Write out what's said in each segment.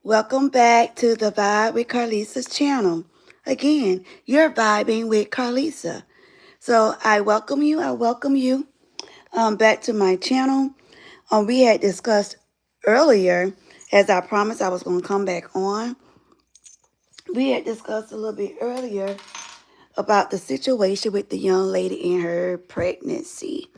Welcome back to the Vibe with Karlisa's channel. Again, you're vibing with Karlisa. So I welcome you back to my channel. We had discussed earlier, as I promised I was going to come back on. We had discussed a little bit earlier about the situation with the young lady in her pregnancy.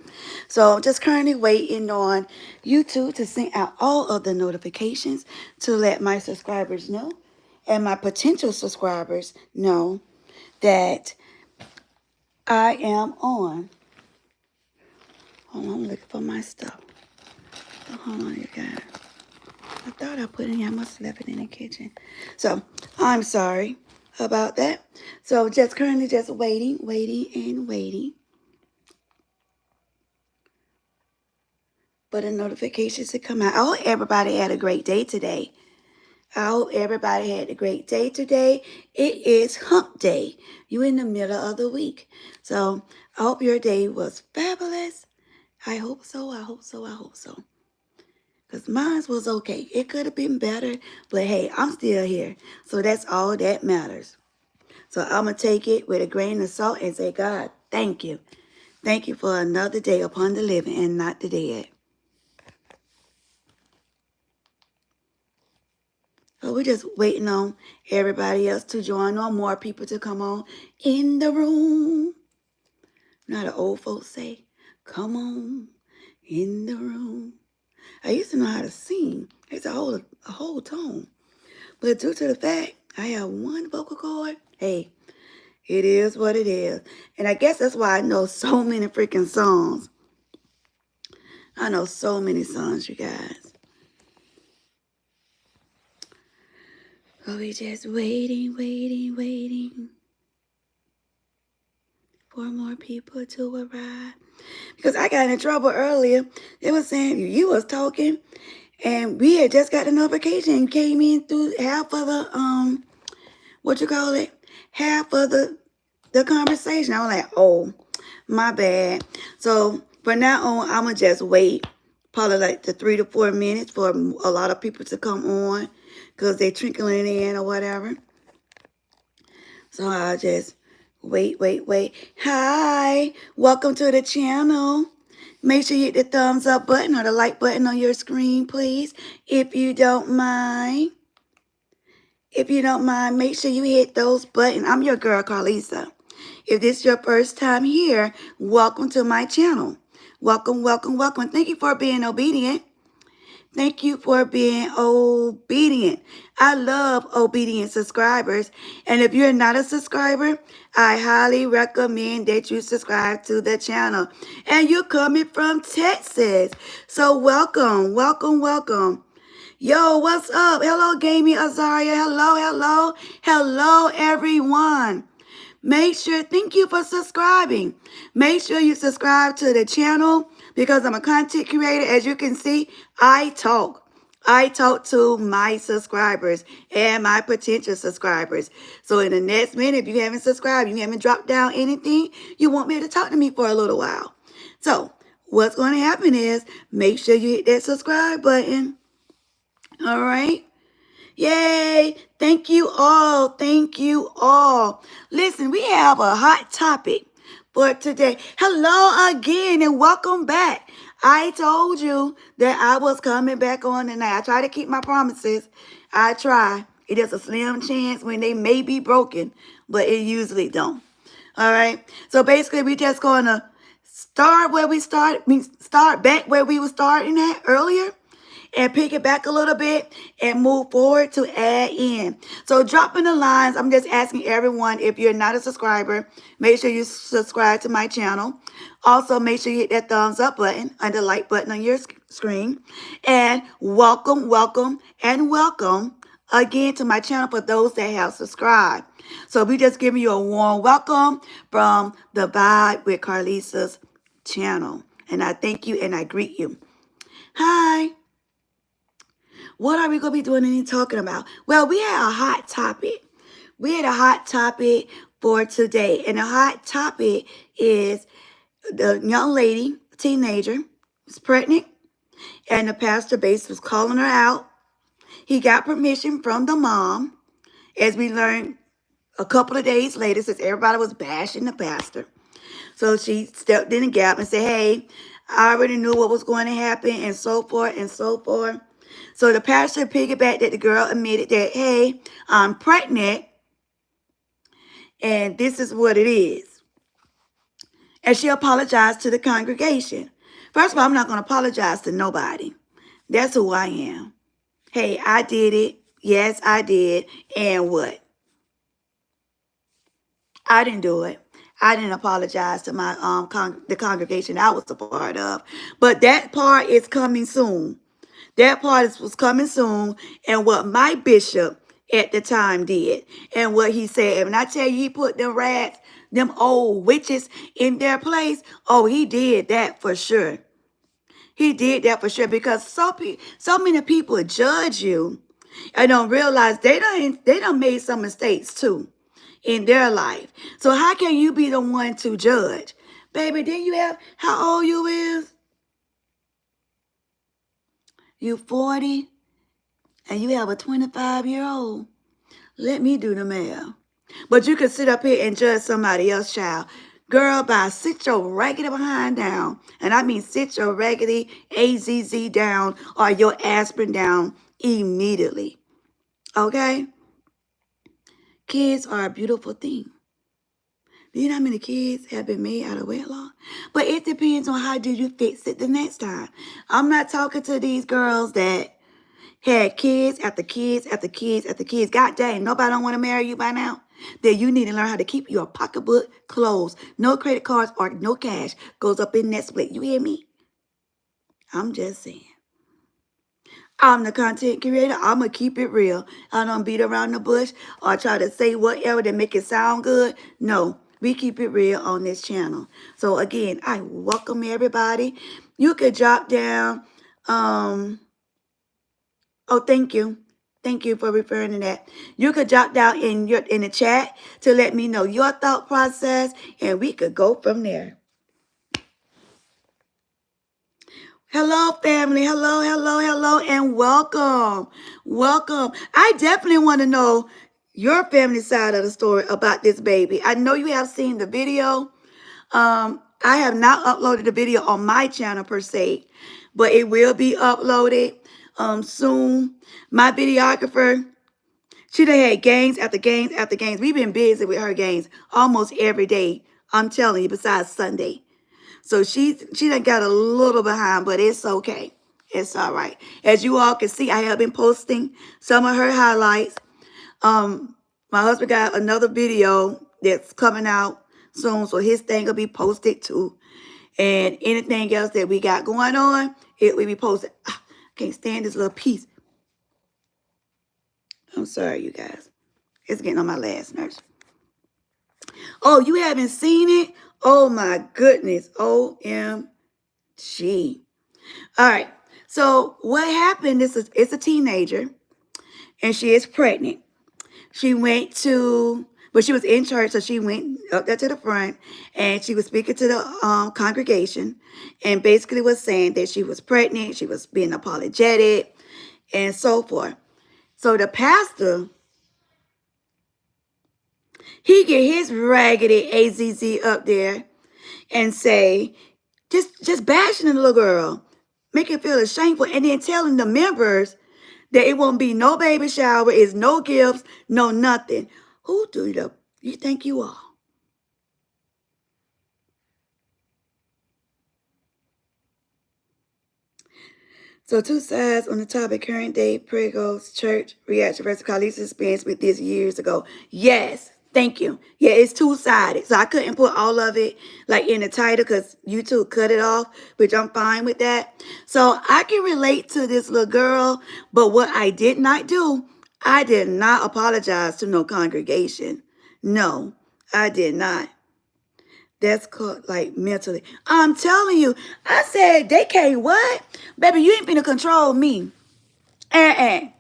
So I'm just currently waiting on YouTube to send out all of the notifications to let my subscribers know and my potential subscribers know that I am on. Hold on, I'm looking for my stuff. Hold on, you guys. I thought I put it in here. I must have left it in the kitchen. So I'm sorry about that. So just currently just waiting for the notifications to come out. I hope everybody had a great day today. I hope everybody had a great day today. It is hump day. You in the middle of the week. So I hope your day was fabulous. I hope so. I hope so. I hope so. Because mine was okay. It could have been better. But hey, I'm still here. So that's all that matters. So I'm going to take it with a grain of salt and say, God, thank you. Thank you for another day upon the living and not the dead. So we're just waiting on everybody else to join on, more people to come on in the room. Now the old folks say, come on in the room. I used to know how to sing. It's a whole tone. But due to the fact I have one vocal cord, hey, it is what it is. And I guess that's why I know so many freaking songs. I know so many songs, you guys. So we just waiting for more people to arrive. Because I got in trouble earlier. They were saying you was talking, and we had just got the notification and came in through half of the half of the conversation. I was like, oh, my bad. So from now on, I'ma just wait, probably like the 3 to 4 minutes for a lot of people to come on, because they trickling in or whatever. So I'll just wait. Hi, welcome to the channel. Make sure you hit the thumbs up button or the like button on your screen, please, if you don't mind. If you don't mind, make sure you hit those buttons. I'm your girl, Karlisa. If this is your first time here, welcome to my channel. Welcome. Thank you for being obedient. Thank you for being obedient. I love obedient subscribers. And if you're not a subscriber, I highly recommend that you subscribe to the channel. And you're coming from Texas. So welcome. Yo, what's up? Hello, Gamey Azaria. Hello, everyone. Thank you for subscribing. Make sure you subscribe to the channel because I'm a content creator. As you can see, I talk. I talk to my subscribers and my potential subscribers. So in the next minute, if you haven't subscribed, you haven't dropped down anything, you won't be able to talk to me for a little while. So what's going to happen is make sure you hit that subscribe button. All right. Yay. Thank you all. Listen, we have a hot topic for today. Hello again and welcome back. I told you that I was coming back on tonight. I try to keep my promises. I try. It is a slim chance when they may be broken, but it usually don't. All right. So basically, we just going to start where we started. Start back where we were starting at earlier, and pick it back a little bit and move forward to add in. So drop in the lines. I'm just asking everyone, if you're not a subscriber, make sure you subscribe to my channel. Also, make sure you hit that thumbs up button and the like button on your screen. And welcome again to my channel for those that have subscribed. So we just giving you a warm welcome from the Vibe with Karlisa's channel. And I thank you and I greet you. Hi. What are we going to be doing and talking about? Well, we had a hot topic. For today. And the hot topic is the young lady, teenager, was pregnant. And the pastor base was calling her out. He got permission from the mom, as we learned a couple of days later, since everybody was bashing the pastor. So she stepped in the gap and said, hey, I already knew what was going to happen, and so forth and so forth. So the pastor piggybacked that the girl admitted that, hey, I'm pregnant, and this is what it is. And she apologized to the congregation. First of all, I'm not going to apologize to nobody. That's who I am. Hey, I did it. Yes, I did. And what? I didn't do it. I didn't apologize to my the congregation I was a part of. But that part is coming soon. That part was coming soon. And what my bishop at the time did, and what he said, and when I tell you he put them rats, them old witches in their place, oh, he did that for sure. He did that for sure, because so many people judge you and don't realize they done made some mistakes too in their life. So how can you be the one to judge? Baby, didn't you have, how old you is? You 40 and you have a 25-year-old. Let me do the math. But you can sit up here and judge somebody else's child. Girl, bye, sit your raggedy behind down. And I mean sit your raggedy AZZ down or your aspirin down immediately. Okay? Kids are a beautiful thing. Do you know how many kids have been made out of wedlock? But it depends on how do you fix it the next time. I'm not talking to these girls that had kids after kids after kids after kids. God dang, nobody don't want to marry you by now. Then you need to learn how to keep your pocketbook closed. No credit cards or no cash goes up in that split. You hear me? I'm just saying. I'm the content creator. I'm going to keep it real. I don't beat around the bush or try to say whatever to make it sound good. No, we keep it real on this channel. So again, I welcome everybody. You could drop down. Oh, thank you. Thank you for referring to that. You could drop down in the chat to let me know your thought process, and we could go from there. Hello, family. Hello, hello, hello, and welcome. Welcome. I definitely want to know your family side of the story about this baby. I know you have seen the video. I have not uploaded the video on my channel per se, but it will be uploaded soon. My videographer, she done had games after games after games. We've been busy with her games almost every day. I'm telling you, besides Sunday. So she done got a little behind, but it's okay. It's all right. As you all can see, I have been posting some of her highlights. My husband got another video that's coming out soon, so his thing will be posted too. And anything else that we got going on, it will be posted. I can't stand this little piece. I'm sorry, you guys. It's getting on my last nerves. Oh, you haven't seen it? Oh my goodness. OMG. All right. So what happened is it's a teenager and she is pregnant. She went to, but she was in church, so she went up there to the front and she was speaking to the congregation and basically was saying that she was pregnant, she was being apologetic and so forth. So the pastor, he get his raggedy AZZ up there and say, just bashing the little girl, make her feel shameful, and then telling the members that it won't be no baby shower, it's no gifts, no nothing. Who do you think you are? So two sides on the topic, current day Pregos church reaction versus Karlisa's experience with this years ago. Yes, thank you. Yeah, it's two-sided. So I couldn't put all of it like in the title because YouTube cut it off, which I'm fine with that. So I can relate to this little girl, but what I did not do, I did not apologize to no congregation. No, I did not. That's called like mentally. I'm telling you, I said they can't what? Baby, you ain't finna control me. My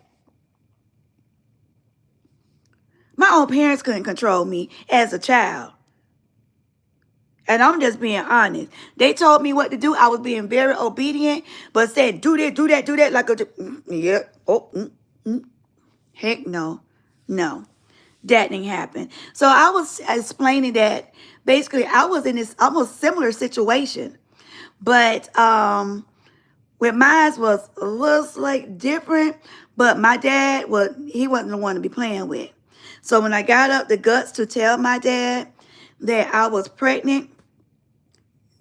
own parents couldn't control me as a child. And I'm just being honest. They told me what to do. I was being very obedient, but said, do this, do that, do that. Like, yeah. Oh, Heck no. No. That didn't happen. So I was explaining that basically I was in this almost similar situation. But with mine was like different. But my dad he wasn't the one to be playing with. So when I got up the guts to tell my dad that I was pregnant,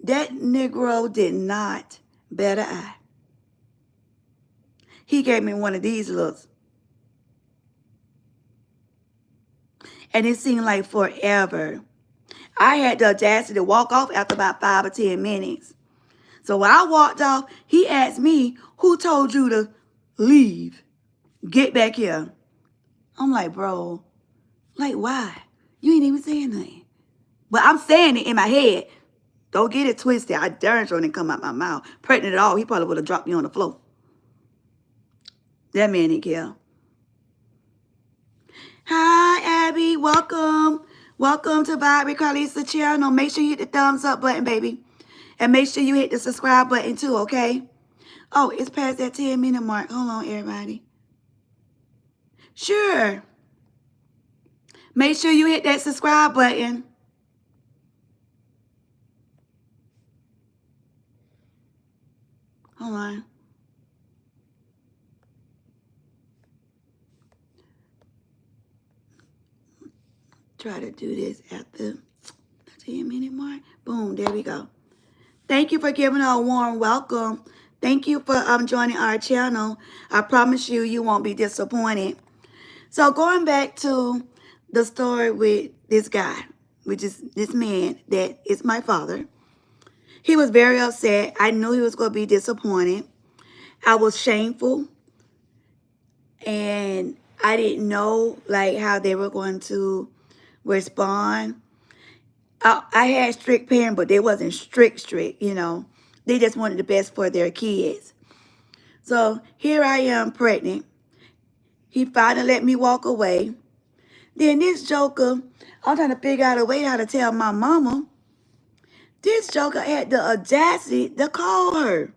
that Negro did not bat an eye. He gave me one of these looks. And it seemed like forever. I had the audacity to walk off after about 5 or 10 minutes. So when I walked off, he asked me, who told you to leave? Get back here. I'm like, bro, like why? You ain't even saying nothing. But I'm saying it in my head. Don't get it twisted. I darn sure didn't come out my mouth. Pregnant at all, he probably would have dropped me on the floor. That man didn't care. Hi, Abby. Welcome. Welcome to Vibe with Karlisa channel. Make sure you hit the thumbs up button, baby. And make sure you hit the subscribe button too, okay? Oh, it's past that 10-minute mark. Hold on, everybody. Sure. Make sure you hit that subscribe button. Hold on. Try to do this after the 10-minute mark. Boom, there we go. Thank you for giving her a warm welcome. Thank you for joining our channel. I promise you, you won't be disappointed. So going back to the story with this guy, which is this man that is my father. He was very upset. I knew he was going to be disappointed. I was shameful. And I didn't know like how they were going to respond. I had strict parents, but they wasn't strict, you know. They just wanted the best for their kids. So here I am pregnant. He finally let me walk away. Then this joker, I'm trying to figure out a way how to tell my mama. This joker had the audacity to call her.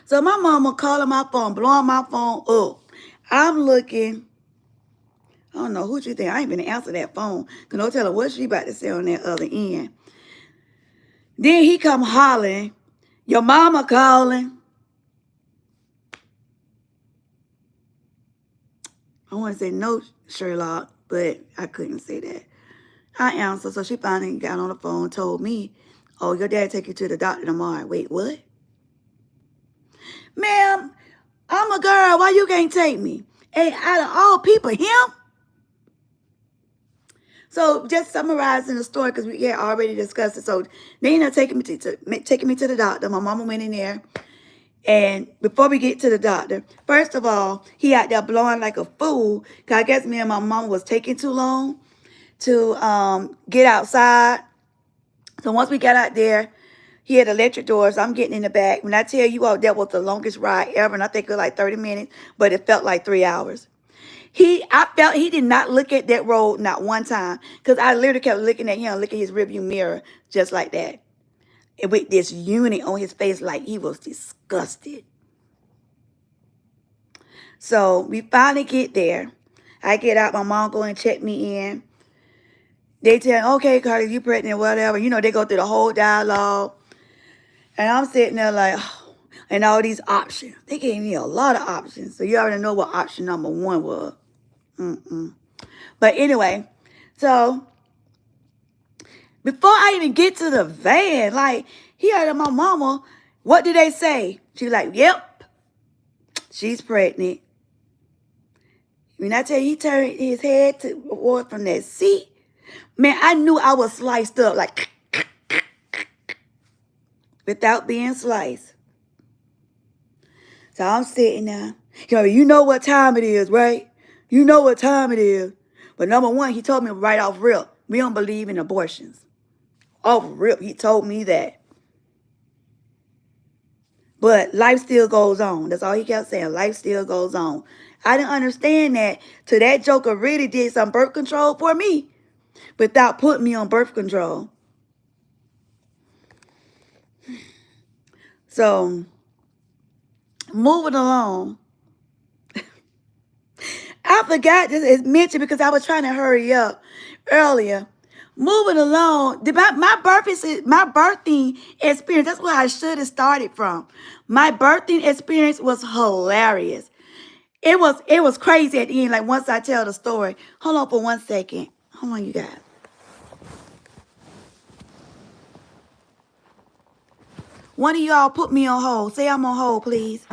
So my mama calling my phone, blowing my phone up. I'm looking. I don't know who you think. I ain't gonna answer that phone. Cause no telling what she about to say on that other end. Then he come hollering, your mama calling. I want to say no, Sherlock, but I couldn't say that. I answered, so she finally got on the phone and told me, oh, your dad take you to the doctor tomorrow. Wait, what? Ma'am, I'm a girl. Why you can't take me? And out of all people, him? So just summarizing the story, because we had already discussed it. So they ended up taking me to the doctor. My mama went in there. And before we get to the doctor, first of all, he out there blowing like a fool. Because I guess me and my mama was taking too long to get outside. So once we got out there, he had electric doors. I'm getting in the back. When I tell you all, that was the longest ride ever. And I think it was like 30 minutes, but it felt like 3 hours. I felt he did not look at that road not one time. Because I literally kept looking at him, looking at his rearview mirror, just like that. And with this unit on his face, like he was disgusted. So we finally get there. I get out, my mom go and check me in. They tell, okay, Carly, you pregnant, whatever. You know, they go through the whole dialogue. And I'm sitting there like, oh, and all these options. They gave me a lot of options. So you already know what option number 1 was. But anyway, so before I even get to the van, like, he heard my mama, what did they say? She was like, yep, she's pregnant. When I tell you, he turned his head toward from that seat, man, I knew I was sliced up, like, without being sliced. So I'm sitting there. You know what time it is, right? You know what time it is. But number one, he told me right off rip, we don't believe in abortions. Off rip, he told me that. But life still goes on. That's all he kept saying. Life still goes on. I didn't understand that till that joker really did some birth control for me without putting me on birth control. So, moving along. I forgot this is mentioned because I was trying to hurry up earlier. Moving along, my birthing experience. That's where I should have started from. My birthing experience was hilarious. It was crazy at the end. Like once I tell the story. Hold on for 1 second. Hold on, you guys. One of y'all put me on hold. Say I'm on hold, please.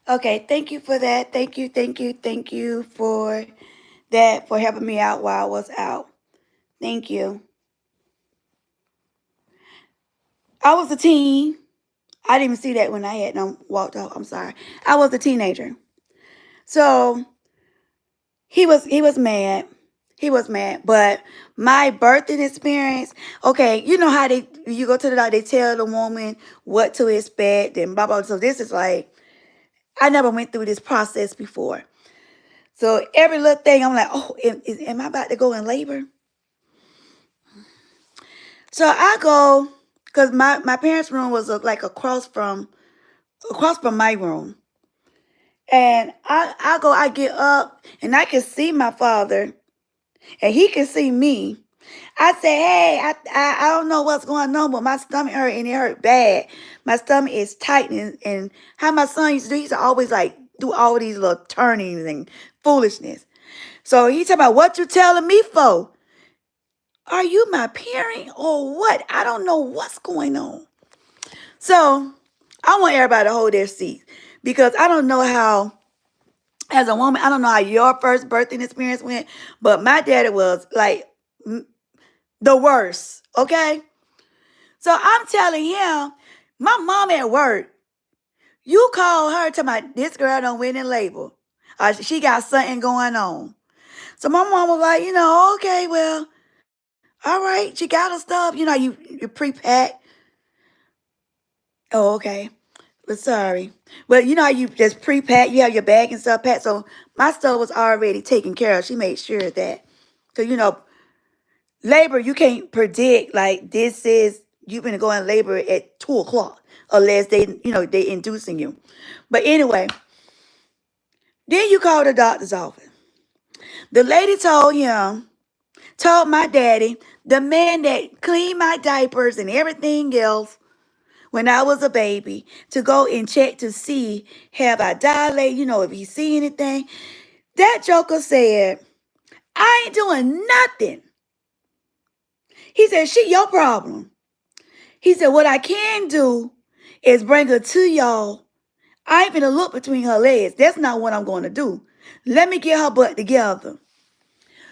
Okay, thank you for that. Thank you for that, for helping me out while I was out. Thank you. I was a teen. I didn't even see that when I had them walked off. I'm sorry. I was a teenager. So he was mad. He was mad. But my birthing experience, okay, you know how you go to the doctor, they tell the woman what to expect and blah blah. So this is like I never went through this process before. So every little thing I'm like, oh, am I about to go in labor? So I go, because my parents' room was like across from my room. And I get up and I can see my father and he can see me. I say, hey, I don't know what's going on, but my stomach hurt and it hurt bad. My stomach is tight and how my son used to do, he used to always like do all these little turnings and foolishness. So he talking about what you telling me for? Are you my parent or what? I don't know what's going on. So I want everybody to hold their seats because I don't know how, as a woman, I don't know how your first birthing experience went, but my daddy was like the worst. Okay. So I'm telling him, my mom at work, you call her to my, this girl don't win in labor. She got something going on. So my mom was like, okay, well, all right, she got her stuff. You pre-pack. Oh, okay. But sorry. But you know how you just pre-pack, you have your bag and stuff packed. So my stuff was already taken care of. She made sure of that. So, labor, you can't predict like this is you're gonna go in labor at 2 o'clock unless they inducing you. But anyway, then you call the doctor's office. The lady told my daddy, the man that cleaned my diapers and everything else when I was a baby, to go and check to see have I dilated, if he see anything. That joker said, I ain't doing nothing. He said, she your problem. He said, what I can do is bring her to y'all. I ain't gonna look between her legs. That's not what I'm going to do. Let me get her butt together.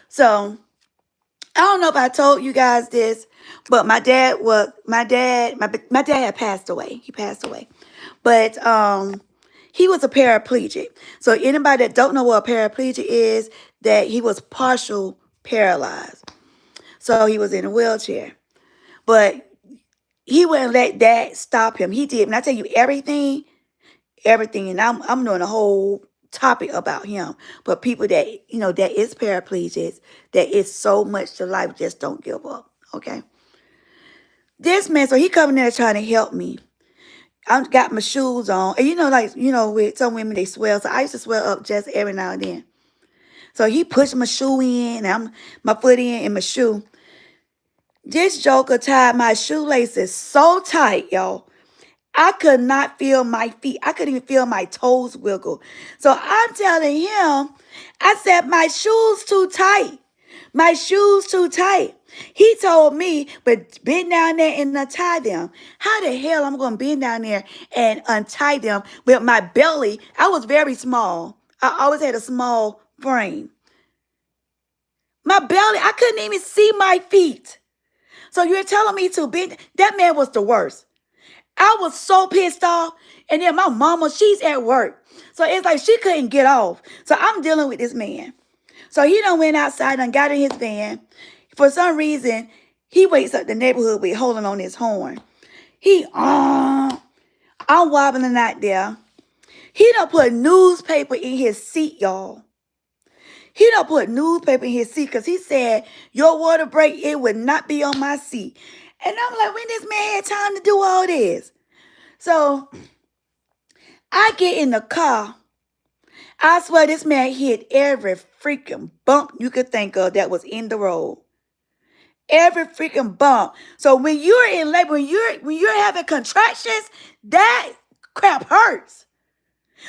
So I don't know if I told you guys this, but my dad had passed away. He passed away. But he was a paraplegic. So anybody that don't know what a paraplegic is, that he was partial paralyzed. So he was in a wheelchair. But he wouldn't let that stop him. He did. And I tell you everything. And I'm doing a whole topic about him. But people that, that is paraplegics, that is so much to life, just don't give up. Okay. This man, so he coming there trying to help me. I got my shoes on. And with some women, they swell. So I used to swell up just every now and then. So he pushed my shoe in, and my foot in my shoe. This joker tied my shoelaces so tight, y'all. I could not feel my feet. I couldn't even feel my toes wiggle. So I'm telling him, I said, my shoes too tight. My shoes too tight. He told me, but bend down there and untie them. How the hell I'm going to bend down there and untie them with my belly? I was very small. I always had a small frame. My belly, I couldn't even see my feet. So you're telling me to bend? That man was the worst. I was so pissed off. And then my mama, she's at work. So it's like she couldn't get off. So I'm dealing with this man. So he done went outside and got in his van. For some reason, he wakes up the neighborhood with holding on his horn. I'm wobbling out there. He done put newspaper in his seat, y'all. He done put newspaper in his seat because he said, your water break, it would not be on my seat. And I'm like, when this man had time to do all this? So I get in the car. I swear this man hit every freaking bump you could think of that was in the road. Every freaking bump. So when you're in labor, when you're having contractions, that crap hurts.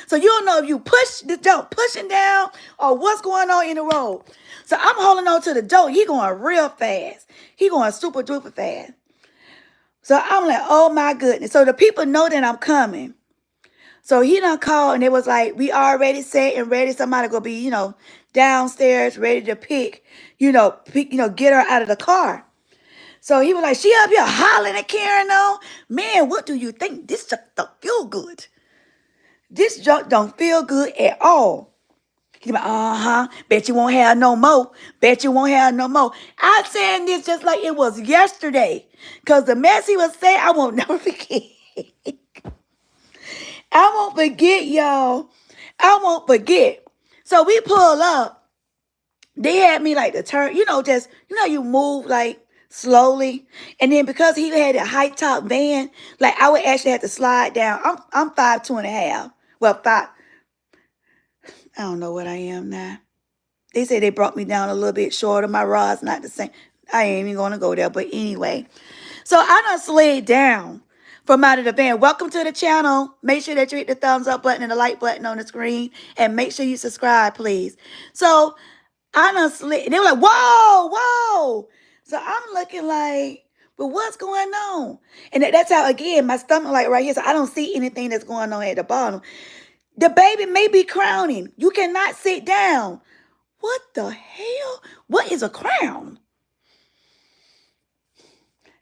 So you don't know if you pushing down or what's going on in the road. So I'm holding on to the door. He going real fast. He going super duper fast. So I'm like, oh my goodness. So the people know that I'm coming. So he done called and it was like, we already set and ready. Somebody gonna be, downstairs ready to get her out of the car. So he was like, she up here hollering and carrying on. Man, what do you think? This just don't feel good. This junk don't feel good at all. He's like, bet you won't have no more. Bet you won't have no more. I'm saying this just like it was yesterday. Because the mess he was saying, I won't never forget. I won't forget, y'all. I won't forget. So we pull up. They had me like to turn, you move like slowly. And then because he had a high top van, like I would actually have to slide down. I'm 5'2.5". Well, I don't know what I am now. They say they brought me down a little bit shorter. My rod's not the same. I ain't even going to go there. But anyway. So I done slid down from out of the van. Welcome to the channel. Make sure that you hit the thumbs up button and the like button on the screen. And make sure you subscribe, please. So I done slid. They were like, whoa, whoa. So I'm looking like, but what's going on? And that's how, again, my stomach like right here. So I don't see anything that's going on at the bottom. The baby may be crowning. You cannot sit down. What the hell? What is a crown?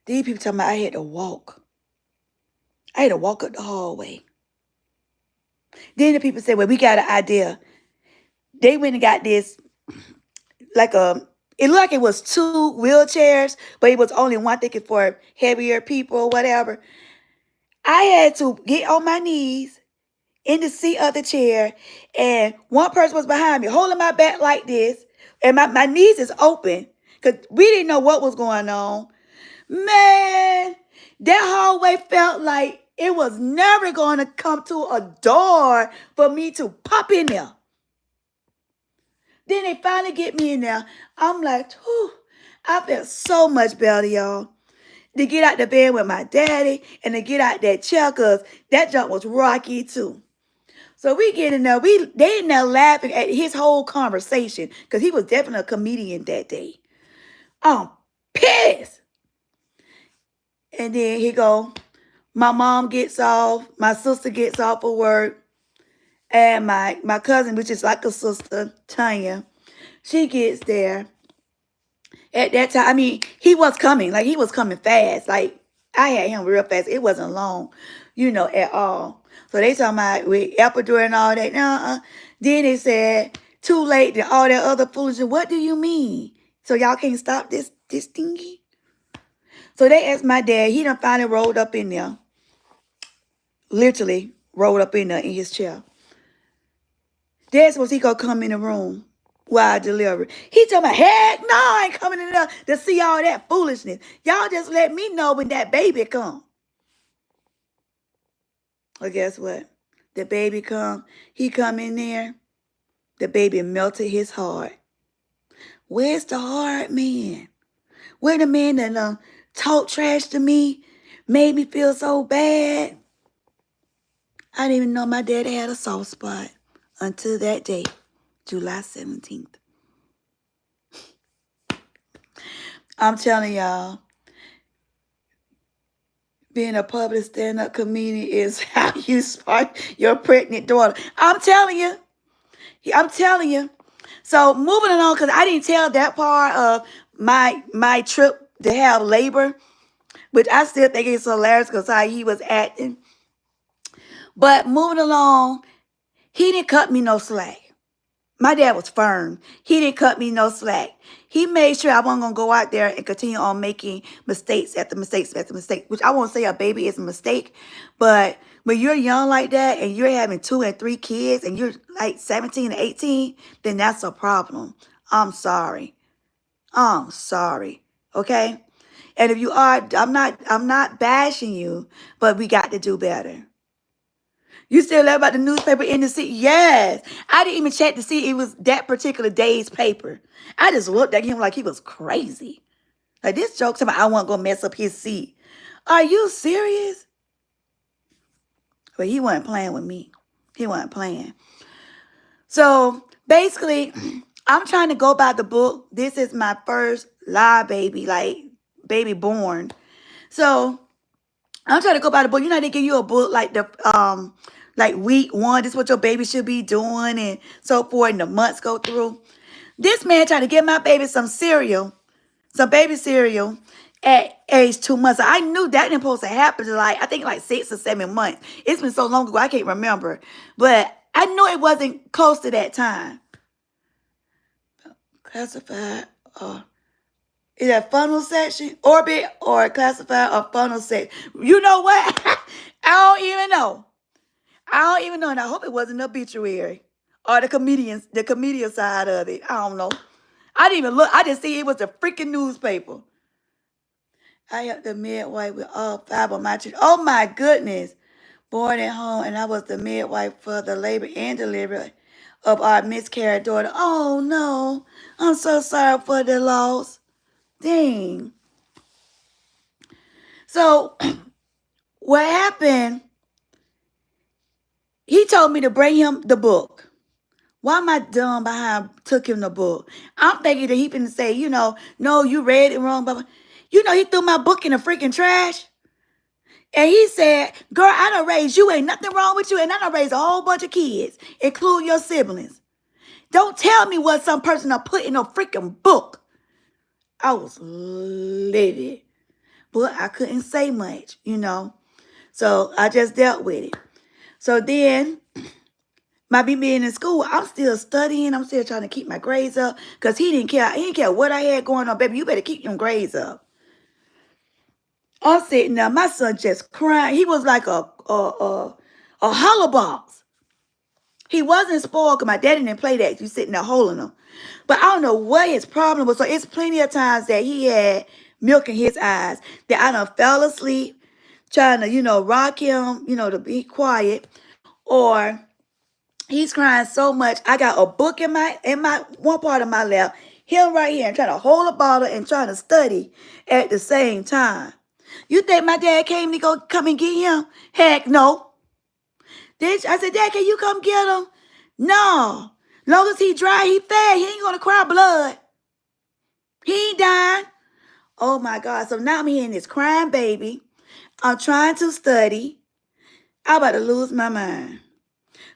These people talking about I had to walk. I had to walk up the hallway. Then the people said, well, we got an idea. They went and got this, it looked like it was 2 wheelchairs, but it was only one ticket for heavier people or whatever. I had to get on my knees in the seat of the chair, and one person was behind me holding my back like this, and my knees is open because we didn't know what was going on. Man, that hallway felt like it was never going to come to a door for me to pop in there. Then they finally get me in there. I'm like, whew, I felt so much better, y'all. To get out the bed with my daddy and to get out that chair because that jump was rocky too. So we get in there. They in there laughing at his whole conversation because he was definitely a comedian that day. I'm pissed. And then he go, my mom gets off, my sister gets off of work, and my cousin, which is like a sister, Tanya, she gets there. At that time, I mean, he was coming fast. Like, I had him real fast. It wasn't long, at all. So they talking about with epidural and all that. Then they said, too late, and all that other foolishness. What do you mean? So y'all can't stop this thingy. So they asked my dad. He done finally rolled up in there. Literally rolled up in there in his chair. Dad was he gonna come in the room while I deliver. He told me, heck no, I ain't coming in there to see all that foolishness. Y'all just let me know when that baby come. Well, guess what? The baby come. He come in there. The baby melted his heart. Where's the hard man? Where the man that talked trash to me, made me feel so bad? I didn't even know my daddy had a soft spot until that day, July 17th. I'm telling y'all, being a public stand-up comedian is how you spark your pregnant daughter. I'm telling you. So moving along, because I didn't tell that part of my trip to have labor, which I still think it's hilarious because how he was acting. But moving along, he didn't cut me no slack. My dad was firm. He didn't cut me no slack. He made sure I wasn't going to go out there and continue on making mistakes after mistakes after mistake, which I won't say a baby is a mistake. But when you're young like that and you're having 2 and 3 kids and you're like 17 and 18, then that's a problem. I'm sorry. Okay? And if you are, I'm not bashing you, but we got to do better. You still learn about the newspaper in the city? Yes. I didn't even check to see it was that particular day's paper. I just looked at him like he was crazy. Like this joke to me, I wasn't going to mess up his seat. Are you serious? But he wasn't playing with me. He wasn't playing. So basically, I'm trying to go by the book. This is my first live baby, like baby born. So I'm trying to go by the book. You know, they give you a book like like week 1, this is what your baby should be doing and so forth, and the months go through. This man tried to give my baby some baby cereal at age 2 months. I knew that didn't supposed to happen to I think 6 or 7 months. It's been so long ago, I can't remember. But I knew it wasn't close to that time. Classified, is that funnel section? Orbit or classified or funnel section? You know what? I don't even know. And I hope it wasn't obituary or the comedian side of it. I don't know. I didn't even look. I just see it was the freaking newspaper. I helped the midwife with all 5 of my children. Oh my goodness. Born at home, and I was the midwife for the labor and delivery of our miscarried daughter. Oh no. I'm so sorry for the loss. Dang. So what happened? He told me to bring him the book. Why am I dumb behind took him the book? I'm thinking that he finna say, no, you read it wrong. But he threw my book in the freaking trash. And he said, girl, I done raised you. Ain't nothing wrong with you. And I done raised a whole bunch of kids, including your siblings. Don't tell me what some person done put in a freaking book. I was livid. But I couldn't say much, So I just dealt with it. So then, my me being in school, I'm still studying. I'm still trying to keep my grades up. Because he didn't care. He didn't care what I had going on. Baby, you better keep them grades up. I'm sitting there. My son just crying. He was like a hollow box. He wasn't spoiled because my daddy didn't play that. You sitting there holding him. But I don't know what his problem was. So it's plenty of times that he had milk in his eyes that I done fell asleep trying to, rock him, to be quiet. Or he's crying so much. I got a book in my one part of my lap, him right here, and trying to hold a bottle and trying to study at the same time. You think my dad came to come and get him? Heck no. I said, Dad, can you come get him? No. Long as he dry, he fed. He ain't gonna cry blood. He ain't dying. Oh my God. So now I'm hearing this crying baby. I'm trying to study. I'm about to lose my mind.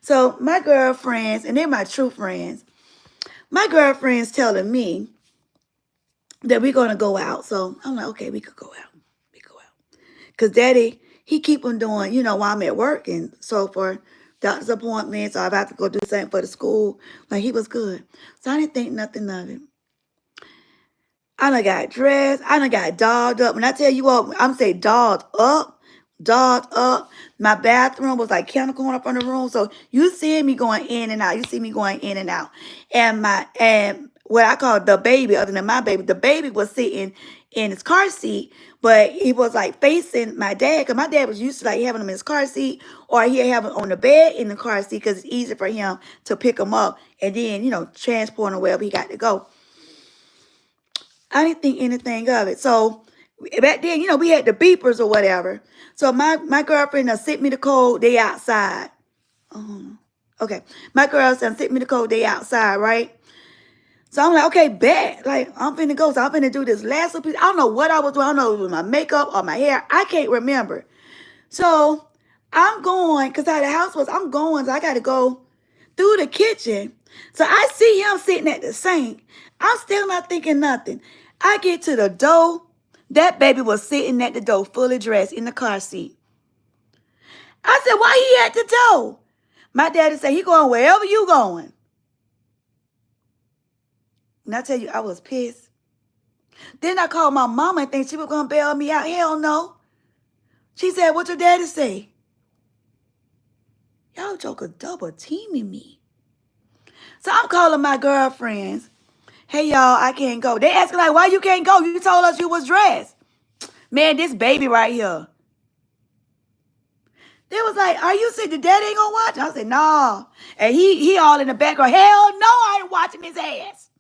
So my girlfriends, and they're my true friends, my girlfriend's telling me that we're going to go out. So I'm like, okay, we could go out. Because Daddy, he keep on doing, while I'm at work and so forth, doctor's appointments, or if I have to go do something for the school. Like, he was good. So I didn't think nothing of it. I done got dressed. I done got dolled up. When I tell you what, I'm saying dolled up, dolled up. My bathroom was like counter corner from the room. So you see me going in and out. You see me going in and out. And what I call the baby, other than my baby, the baby was sitting in his car seat, but he was like facing my dad, because my dad was used to like having him in his car seat, or he'd have him on the bed in the car seat because it's easy for him to pick him up and then, transport him wherever he got to go. I didn't think anything of it. So back then, we had the beepers or whatever. So my girlfriend sent me the code. They outside. Okay. My girl sent me the code. They outside, right? So I'm like, okay, bet. Like, I'm finna go. So I'm finna do this last little piece. I don't know what I was doing. I don't know if it was my makeup or my hair. I can't remember. So I'm going, because how the house was, I'm going. So I got to go through the kitchen. So I see him sitting at the sink. I'm still not thinking nothing. I get to the door. That baby was sitting at the door, fully dressed in the car seat. I said, why he at the door? My daddy said, he going wherever you going. And I tell you, I was pissed. Then I called my mama and think she was going to bail me out. Hell no. She said, what your daddy say? Y'all joker double teaming me. So I'm calling my girlfriends. Hey, y'all, I can't go. They asking like, why you can't go? You told us you was dressed. Man, this baby right here. They was like, are you sick? The daddy ain't gonna watch? I said, nah. And he all in the background. Hell no, I ain't watching his ass.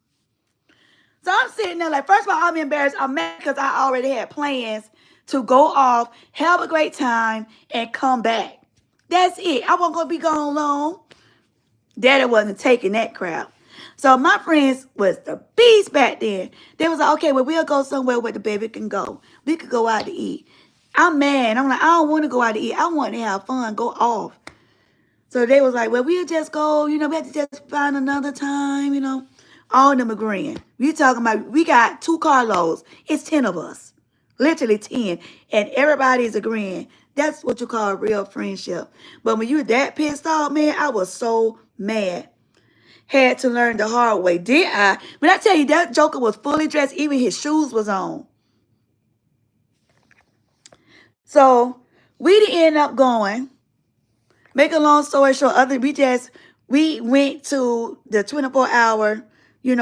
So I'm sitting there like, first of all, I'm embarrassed. I'm mad because I already had plans to go off, have a great time, and come back. That's it. I wasn't gonna be gone long. Daddy wasn't taking that crap. So my friends was the beast back then. They was like, okay, well, we'll go somewhere where the baby can go. We could go out to eat. I'm mad. I'm like, I don't want to go out to eat. I want to have fun, go off. So they was like, well, we'll just go, we have to just find another time, All of them agreeing. We talking about, we got 2 carloads. It's 10 of us. Literally 10. And everybody's agreeing. That's what you call a real friendship. But when you're that pissed off, man, I was so mad. Had to learn the hard way. Did I? When I tell you that joker was fully dressed, even his shoes was on. So we didn't end up going. Make a long story short, we went to the 24-hour,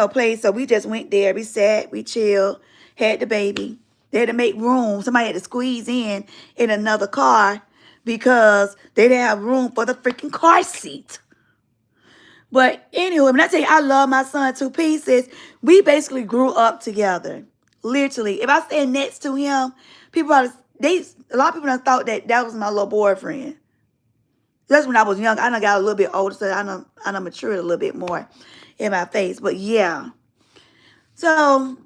place. So we just went there. We sat, we chilled, had the baby. They had to make room. Somebody had to squeeze in another car because they didn't have room for the freaking car seat. But anyway, when I tell you I love my son to pieces, we basically grew up together. Literally. If I stand next to him, a lot of people done thought that was my little boyfriend. That's when I was young. I done got a little bit older, so I done matured a little bit more in my face. But yeah. So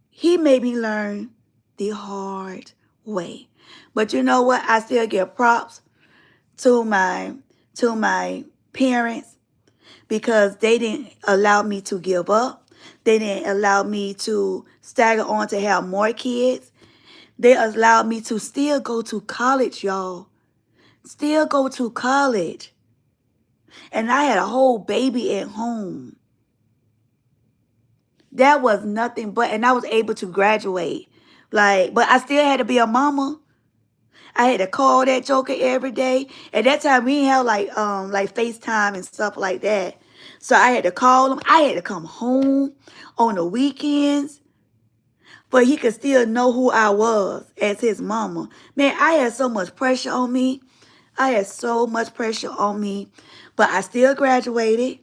he made me learn the hard way. But you know what? I still give props to my parents, because they didn't allow me to give up. They didn't allow me to stagger on to have more kids. They allowed me to still go to college, y'all. Still go to college. And I had a whole baby at home. That was nothing but, and I was able to graduate. But I still had to be a mama. I had to call that joker every day. At that time, we didn't have like FaceTime and stuff like that. So I had to call him. I had to come home on the weekends. But he could still know who I was as his mama. Man, I had so much pressure on me. But I still graduated.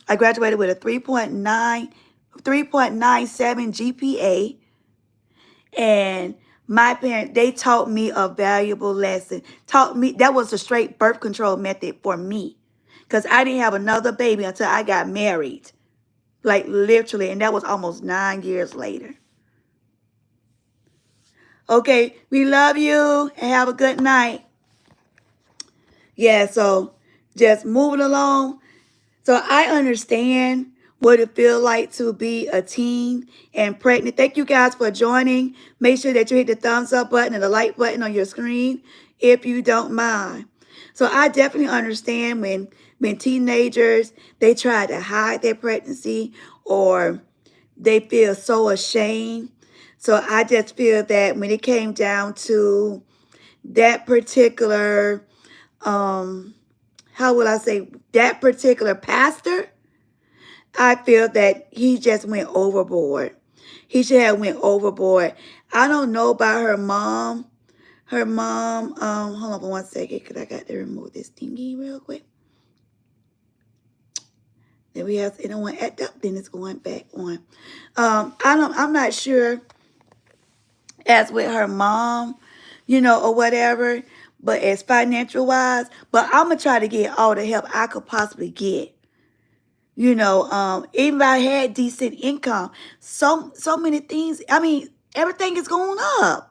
I graduated with a 3.97 GPA. And my parents, they taught me a valuable lesson. Taught me, that was a straight birth control method for me. Because I didn't have another baby until I got married. Like literally. And that was almost 9 years later. Okay, we love you and have a good night. Yeah, so just moving along. So I understand what it feels like to be a teen and pregnant. Thank you guys for joining. Make sure that you hit the thumbs up button and the like button on your screen if you don't mind. So I definitely understand when teenagers, they try to hide their pregnancy, or they feel so ashamed. So I just feel that when it came down to that particular, how will I say, that particular pastor, I feel that he just went overboard. He should have went overboard. I don't know about her mom. Her mom, hold on for 1 second, because I got to remove this thingy real quick. Then we have anyone act up, then it's going back on. I'm not sure as with her mom, or whatever, but as financial wise, but I'm gonna try to get all the help I could possibly get. Even if I had decent income, so many things. I mean, everything is going up.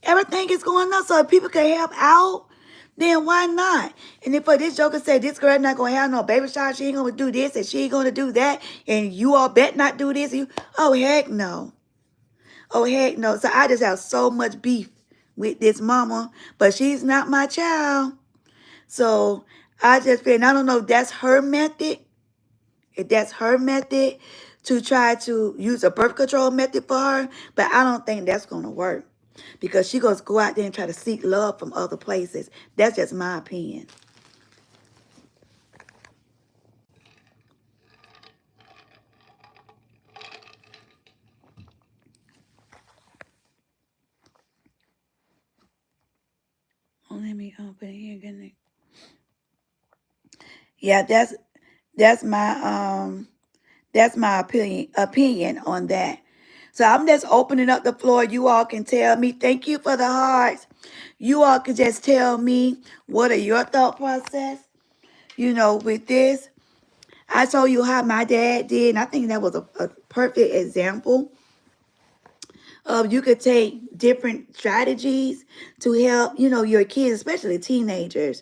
Everything is going up. So if people can help out, then why not? And if for this joker say this girl not gonna have no baby shower, she ain't gonna do this and she ain't gonna do that, and you all bet not do this, oh heck no. Oh heck no. So I just have so much beef with this mama, but she's not my child. So I just feel, and I don't know if that's her method. If that's her method to try to use a birth control method for her, but I don't think that's going to work because she goes go out there and try to seek love from other places. That's just my opinion. Oh, let me open it here. Good night. Yeah, that's my opinion on that. So I'm just opening up the floor. You all can tell me. Thank you for the hearts. You all can just tell me what are your thought process, with this. I told you how my dad did, and I think that was a perfect example of you could take different strategies to help, your kids, especially teenagers,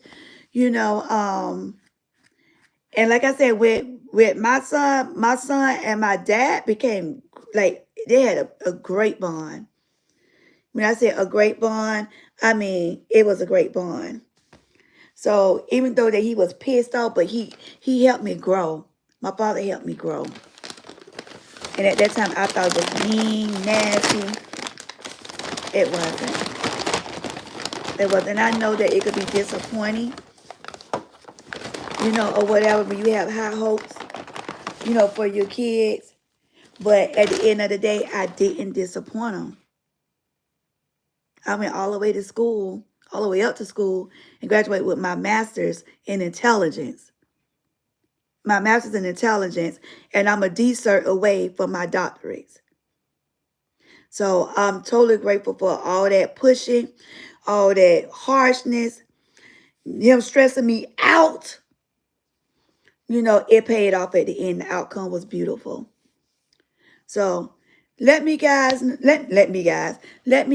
you know. And like I said, with my son and my dad became like they had a great bond. When I say a great bond, I mean it was a great bond. So even though that he was pissed off, but he helped me grow. My father helped me grow. And at that time, I thought it was mean, nasty. It wasn't. It wasn't. I know that it could be disappointing, or whatever, but you have high hopes, for your kids. But at the end of the day, I didn't disappoint them. I went all the way to school, all the way up to school, and graduated with my master's in intelligence. My master's in intelligence, and I'm a D-cert away from my doctorates. So I'm totally grateful for all that pushing, all that harshness, him stressing me out. It paid off at the end. The outcome was beautiful. So let me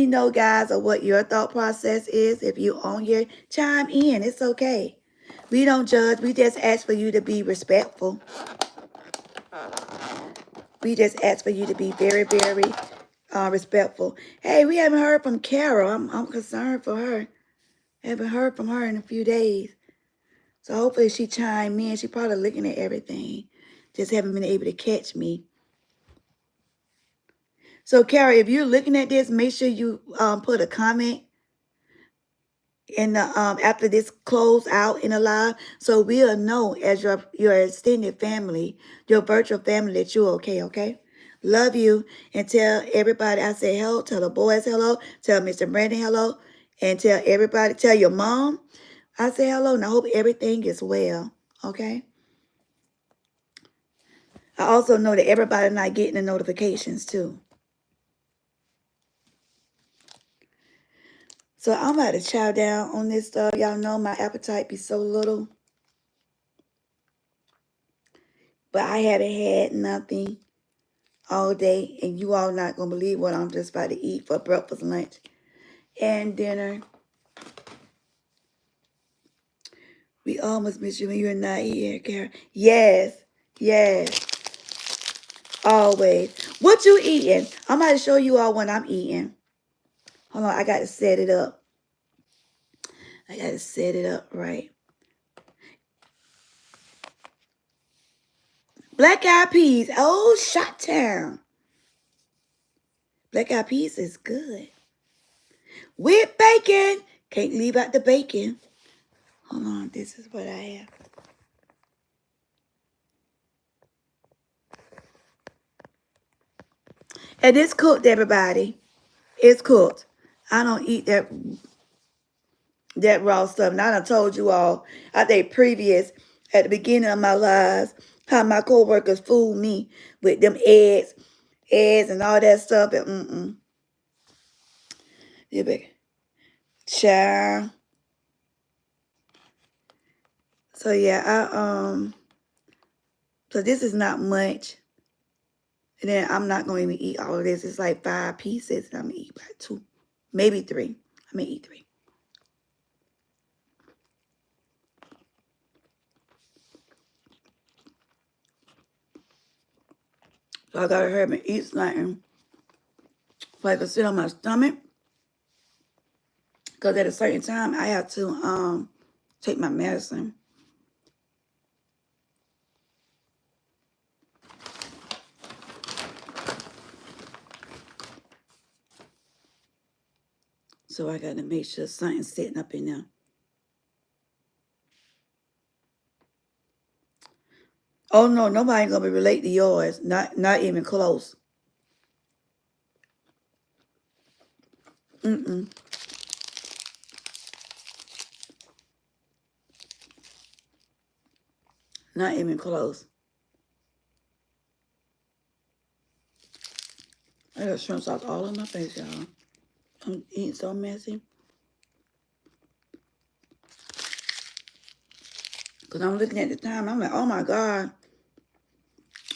know, guys, of what your thought process is. If you on here, chime in. It's okay. We don't judge. We just ask for you to be respectful. We just ask for you to be very, very respectful. Hey, we haven't heard from Carol. I'm concerned for her. Haven't heard from her in a few days. So hopefully she chime in. She probably looking at everything. Just haven't been able to catch me. So Carol, if you're looking at this, make sure you put a comment in the after this close out in the live, so we'll know as your extended family, your virtual family, that you're okay. Okay. Love you, and tell everybody I say hello. Tell the boys hello. Tell Mr. Brandon hello, and tell everybody. Tell your mom I say hello, and I hope everything is well. Okay. I also know that everybody not getting the notifications too. So I'm about to chow down on this stuff. Y'all know my appetite be so little. But I haven't had nothing all day. And you all not going to believe what I'm just about to eat for breakfast, lunch, and dinner. We almost miss you when you're not here, Karen. Yes. Yes. Always. What you eating? I'm about to show you all what I'm eating. Hold on. I got to set it up. I got to set it up right. Black eyed peas. Oh, Shot Town. Black eyed peas is good. With bacon. Can't leave out the bacon. Hold on. This is what I have. And it's cooked, everybody. It's cooked. I don't eat that raw stuff. And I done told you all, I think previous, at the beginning of my lives, how my co-workers fooled me with them eggs and all that stuff. And yeah, child. So yeah, so this is not much. And then I'm not gonna even eat all of this. It's like 5 pieces. And I'm gonna eat about 2, maybe 3. I'm gonna eat 3. So I gotta hurry up and eat something so I can sit on my stomach. Because at a certain time I have to take my medicine. So I gotta make sure something's sitting up in there. Oh no, nobody gonna relate to yours. Not even close. Mm-mm. Not even close. I got shrimp sauce all in my face, y'all. I'm eating so messy. Because I'm looking at the time. I'm like, oh my God.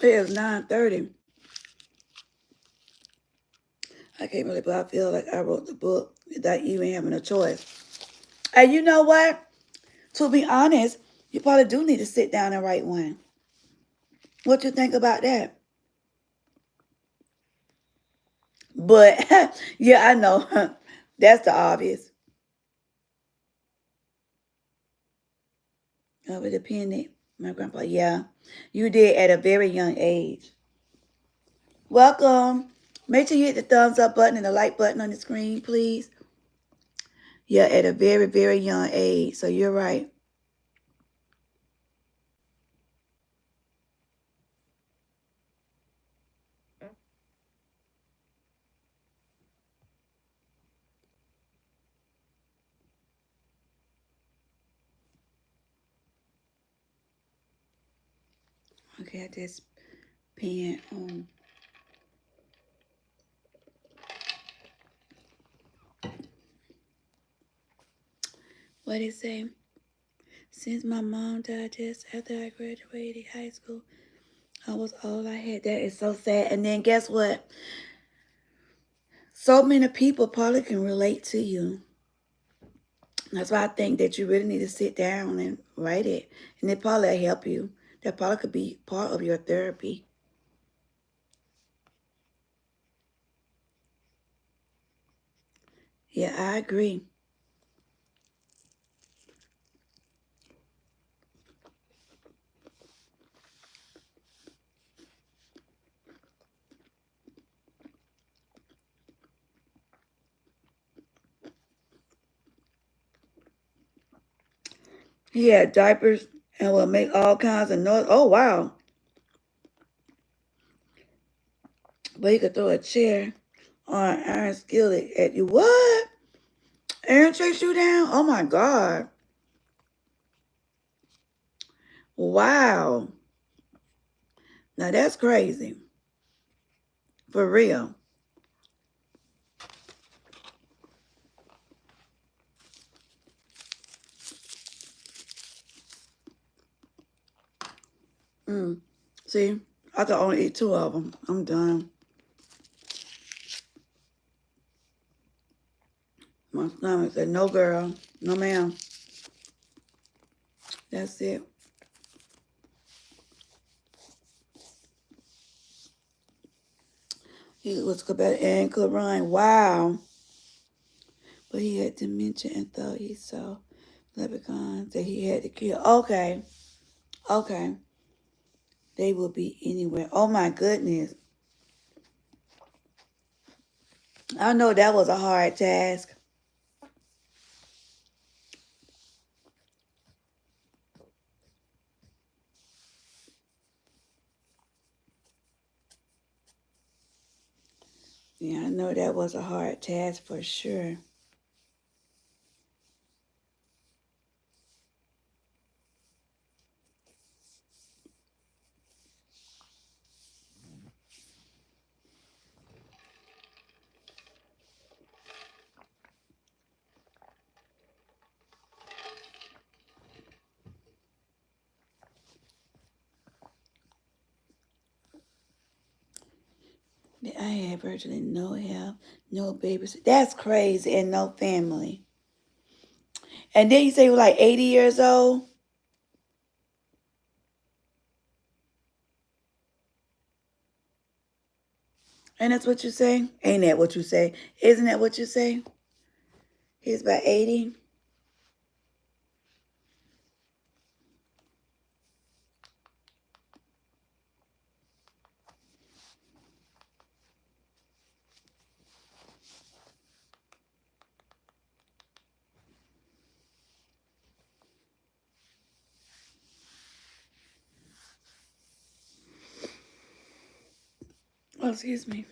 It is 9:30. I can't really, but I feel like I wrote the book without even having a choice. And you know what? To be honest, you probably do need to sit down and write one. What you think about that? But, yeah, I know. That's the obvious. Overdependent. My grandpa, yeah. You did at a very young age. Welcome. Make sure you hit the thumbs up button and the like button on the screen, please. Yeah, at a very, very young age. So you're right. Okay, I just pen on. What did it say? Since my mom died just after I graduated high school, I was all I had. That is so sad. And then guess what? So many people probably can relate to you. That's why I think that you really need to sit down and write it. And it probably will help you. That probably could be part of your therapy. Yeah, I agree. He had diapers and will make all kinds of noise. Oh, wow. But he could throw a chair on an iron skillet at you. What? Aaron chased you down? Oh, my God. Wow. Now, that's crazy. For real. See, I could only eat 2 of them. I'm done. My stomach said, no, girl. No, ma'am. That's it. He was better and could run. Wow. But he had dementia and thought he saw leprechauns that he had to kill. Okay. Okay. They will be anywhere. Oh my goodness. I know that was a hard task. Yeah, I know that was a hard task for sure. I had virtually no help, no babies. That's crazy, and no family. And then you say you were like 80 years old? And that's what you say? Ain't that what you say? Isn't that what you say? He's about 80? Oh, excuse me.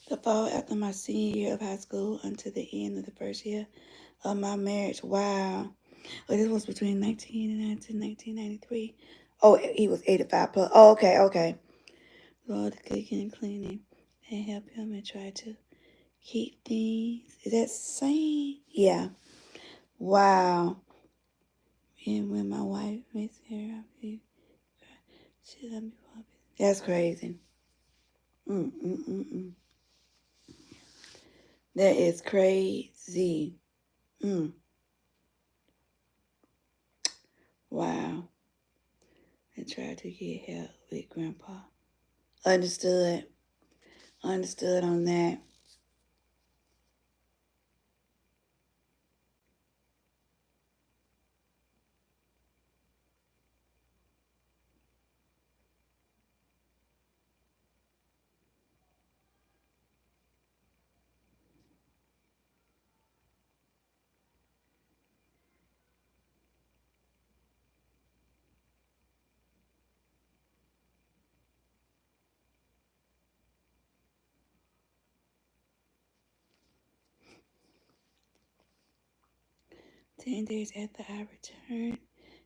The fall after my senior year of high school until the end of the first year of my marriage. Wow. Oh, this was between 1993. Oh, he was 85 plus. Oh, okay, okay. Lord, cooking and cleaning and help him and try to keep things. Is that same? Yeah. Wow. And when my wife makes her, she let me pop it. That's crazy. Mm. That is crazy. Mm. Wow. And try to get help with Grandpa. Understood. Understood on that. Ten days after I returned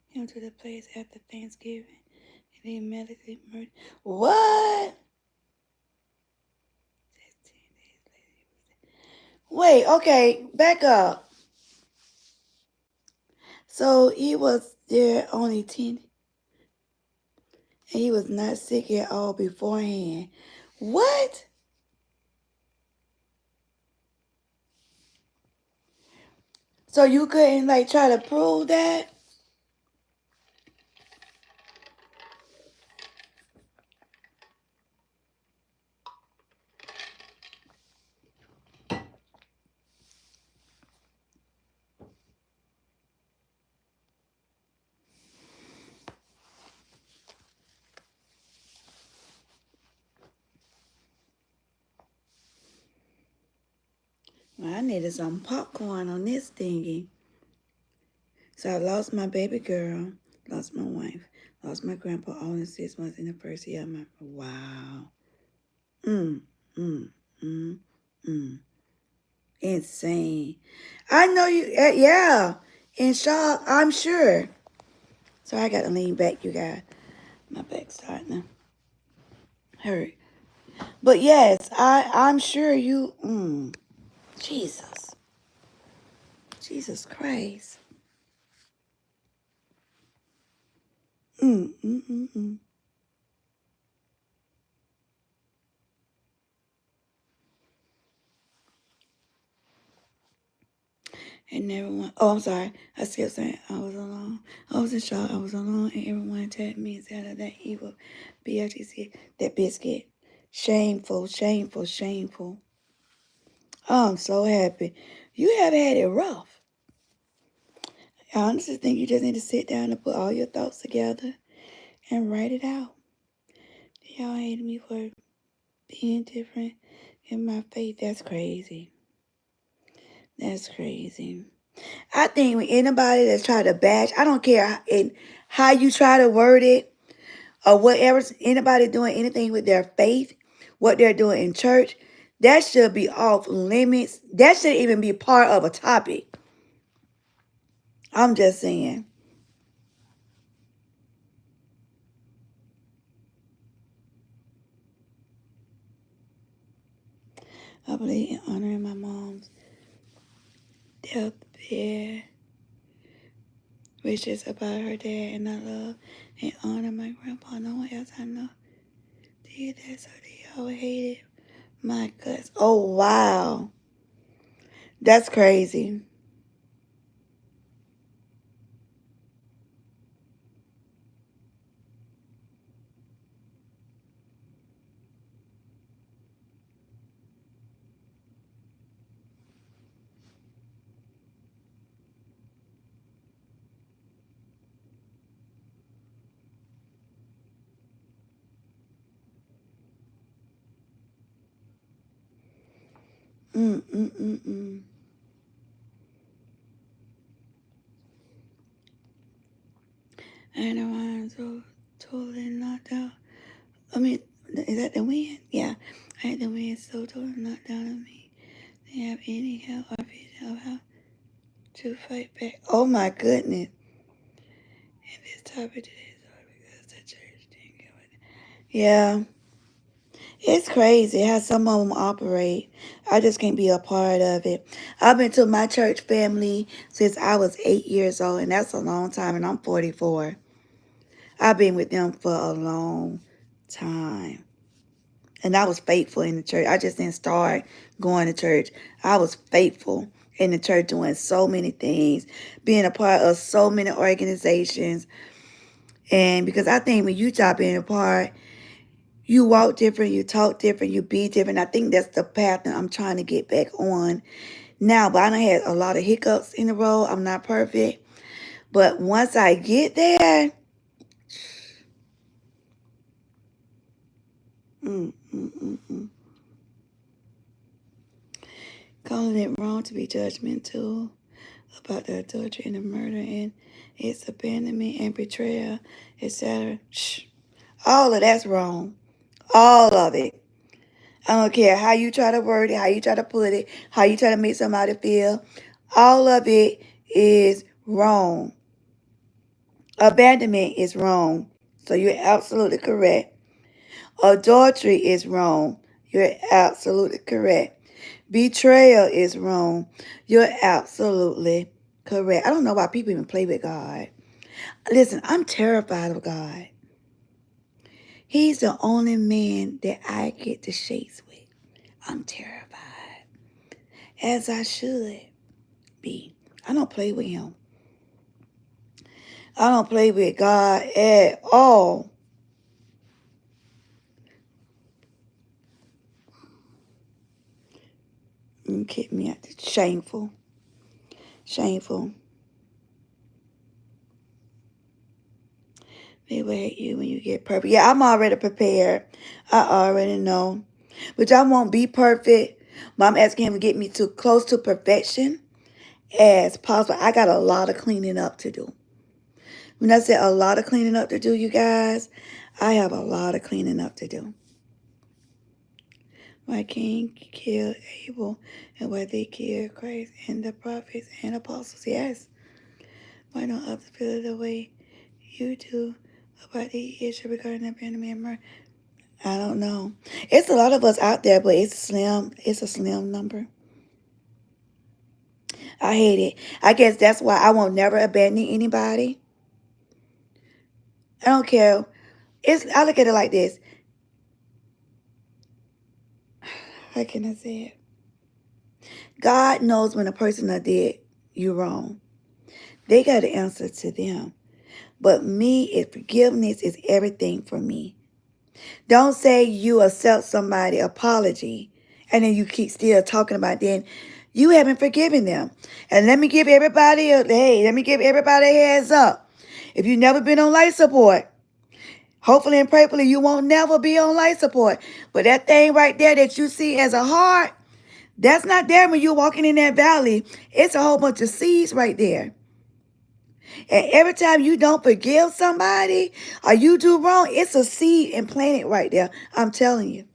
him to the place after Thanksgiving, and he medically murdered. What? Wait, okay, back up. So he was there only 10, and he was not sick at all beforehand. What? So you couldn't like try to prove that? I needed some popcorn on this thingy. So I lost my baby girl, lost my wife, lost my grandpa all in 6 months in the first year. Wow. Mm, mm, mm, mm. Insane. I know you, yeah. In shock, I'm sure. So I got to lean back, you guys. My back's starting to hurt. But yes, I'm sure you, Jesus. Jesus Christ. Mm, mm, mm, mm. And everyone, oh, I'm sorry. I skipped saying I was alone. I was in shock. I was alone, and everyone attacked me instead of that evil BLTC, that biscuit. Shameful, shameful, shameful. Oh, I'm so happy. You have had it rough. I honestly think you just need to sit down and put all your thoughts together and write it out. Y'all hated me for being different in my faith. That's crazy. That's crazy. I think when anybody that's trying to bash, I don't care how you try to word it or whatever, anybody doing anything with their faith, what they're doing in church, that should be off limits. That shouldn't even be part of a topic. I'm just saying. I believe in honoring my mom's deathbed wishes about her dad, and I love and honor my grandpa. No one else I know did that, so they all hated my guts. Oh, wow. That's crazy. Mm, mm, mm, mm. And the wine so totally knocked out. I mean, is that the wind? Yeah. I had the wind so totally knocked down on me. They have any help or vision of how to fight back. Oh my goodness. And this topic today is hard because the church didn't give it. Yeah. It's crazy how some of them operate. I just can't be a part of it. I've been to my church family since I was 8 years old, and that's a long time, and I'm 44. I've been with them for a long time. And I was faithful in the church. I just didn't start going to church. I was faithful in the church doing so many things, being a part of so many organizations. And because I think when you start being a part, you walk different, you talk different, you be different. I think that's the path that I'm trying to get back on now. But I done had a lot of hiccups in the road. I'm not perfect. But once I get there, mm, mm, mm, mm. Calling it wrong to be judgmental about the adultery and the murder and its abandonment and betrayal, etc. All of that's wrong. All of it. I don't care how you try to word it, how you try to put it, how you try to make somebody feel. All of it is wrong. Abandonment is wrong. So you're absolutely correct. Adultery is wrong. You're absolutely correct. Betrayal is wrong. You're absolutely correct. I don't know why people even play with God. Listen, I'm terrified of God. He's the only man that I get to chase with. I'm terrified. As I should be. I don't play with him. I don't play with God at all. You kick me out. Shameful. Shameful. People hate you when you get perfect. Yeah, I'm already prepared. I already know. Which I won't be perfect. But I'm asking him to get me to close to perfection as possible. I got a lot of cleaning up to do. When I said a lot of cleaning up to do, you guys, I have a lot of cleaning up to do. Why King killed Abel and why they killed Christ and the prophets and apostles. Yes. Why don't others feel the way you do about the issue regarding the abandonment murder? I don't know. It's a lot of us out there, but it's slim. It's a slim number. I hate it. I guess that's why I won't never abandon anybody. I don't care. I look at it like this. How can I say it? God knows when a person did you wrong. They got to answer to them. But forgiveness is everything for me. Don't say you accept somebody's apology and then you keep still talking about then you haven't forgiven them. And let me give everybody a heads up. If you've never been on life support, hopefully and prayerfully you won't never be on life support. But that thing right there that you see as a heart, that's not there when you're walking in that valley. It's a whole bunch of seeds right there. And every time you don't forgive somebody or you do wrong, it's a seed implanted right there. I'm telling you.